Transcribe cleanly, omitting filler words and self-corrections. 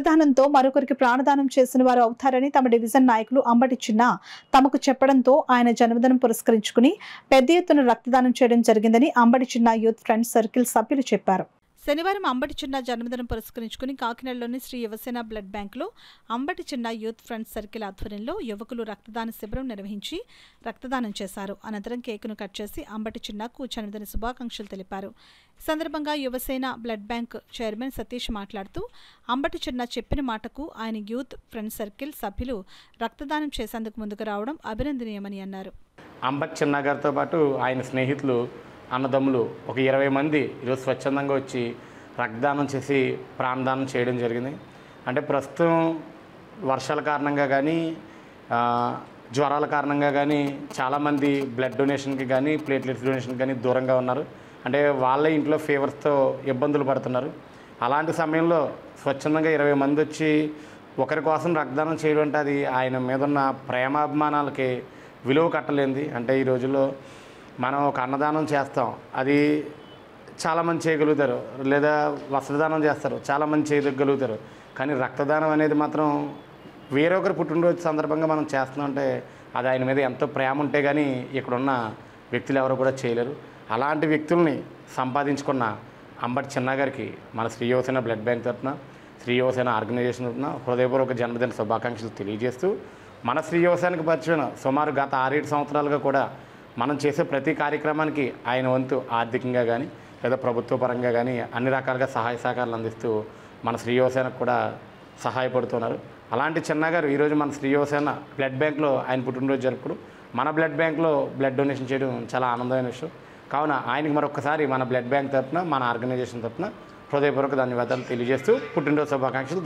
రక్తదానంతో మరొకరికి ప్రాణదానం చేసిన వారు అవుతారని తమ డివిజన్ నాయకులు అంబటి చిన్న తమకు చెప్పడంతో ఆయన జన్మదినం పురస్కరించుకుని పెద్ద ఎత్తున రక్తదానం చేయడం జరిగిందని అంబటి చిన్న యూత్ ఫ్రెండ్స్ సర్కిల్ సభ్యులు చెప్పారు. శనివారం అంబటి చిన్న జన్మదినం పురస్కరించుకుని కాకినాడలోని శ్రీ యువసేన బ్లడ్ బ్యాంకులో అంబటి చిన్న యూత్ ఫ్రెండ్స్ సర్కిల్ ఆధ్వర్యంలో యువకులు రక్తదాన శిబిరం నిర్వహించి రక్తదానం చేశారు. అనంతరం కేకును కట్ చేసి అంబటి చిన్నకు జన్మదిన శుభాకాంక్షలు తెలిపారు. ఈ సందర్భంగా Yuvasena blood bank chairman Satish మాట్లాడుతూ అంబటి చిన్న చెప్పిన మాటకు ఆయన యూత్ ఫ్రెండ్స్ సర్కిల్ సభ్యులు రక్తదానం చేసేందుకు ముందుకు రావడం అభినందనీయమని అన్నారు. అంబటి చిన్న గారితో పాటు ఆయన స్నేహితులు అన్నదమ్ములు ఒక 20 మంది ఈరోజు స్వచ్ఛందంగా వచ్చి రక్తదానం చేసి ప్రాణదానం చేయడం జరిగింది. అంటే ప్రస్తుతం వర్షాల కారణంగా కానీ జ్వరాల కారణంగా కానీ చాలామంది బ్లడ్ డొనేషన్కి కానీ ప్లేట్లెట్స్ డొనేషన్కి కానీ దూరంగా ఉన్నారు. అంటే వాళ్ళ ఇంట్లో ఫీవర్స్తో ఇబ్బందులు పడుతున్నారు. అలాంటి సమయంలో స్వచ్ఛందంగా 20 మంది వచ్చి ఒకరి కోసం రక్తదానం చేయడం అంటే అది ఆయన మీద ఉన్న ప్రేమాభిమానాలకి విలువ కట్టలేంది. అంటే ఈ రోజుల్లో మనం ఒక అన్నదానం చేస్తాం, అది చాలామంది చేయగలుగుతారు, లేదా వస్త్రదానం చేస్తారు, చాలామంది చేయగలుగుతారు. కానీ రక్తదానం అనేది మాత్రం వేరొకరు పుట్టినరోజు సందర్భంగా మనం చేస్తున్నామంటే అది ఆయన మీద ఎంతో ప్రేమ ఉంటే కానీ ఇక్కడున్న వ్యక్తులు ఎవరు కూడా చేయలేరు. అలాంటి వ్యక్తుల్ని సంపాదించుకున్న అంబటి చిన్న గారికి మన శ్రీ యువసేన బ్లడ్ బ్యాంక్ తరఫున, శ్రీ యువసేన ఆర్గనైజేషన్ తరఫున హృదయపూర్వక జన్మదిన శుభాకాంక్షలు తెలియజేస్తూ, మన శ్రీ యువసేనకు పరిచయం సుమారు గత 6-7 సంవత్సరాలుగా కూడా మనం చేసే ప్రతి కార్యక్రమానికి ఆయన వంతు ఆర్థికంగా కానీ లేదా ప్రభుత్వ పరంగా కానీ అన్ని రకాలుగా సహాయ సహకారాలు అందిస్తూ మన శ్రీ యువసేనకు కూడా సహాయపడుతున్నారు. అలాంటి చిన్నగారు ఈరోజు మన శ్రీ యువసేన బ్లడ్ బ్యాంక్లో ఆయన పుట్టినరోజు జరుపుడు, మన బ్లడ్ బ్యాంక్లో బ్లడ్ డొనేషన్ చేయడం చాలా ఆనందమైన విషయం. కావున ఆయనకి మరొకసారి మన బ్లడ్ బ్యాంక్ తరఫున, మన ఆర్గనైజేషన్ తరఫున హృదయపూర్వక ధన్యవాదాలు తెలియజేస్తూ పుట్టినరోజు శుభాకాంక్షలు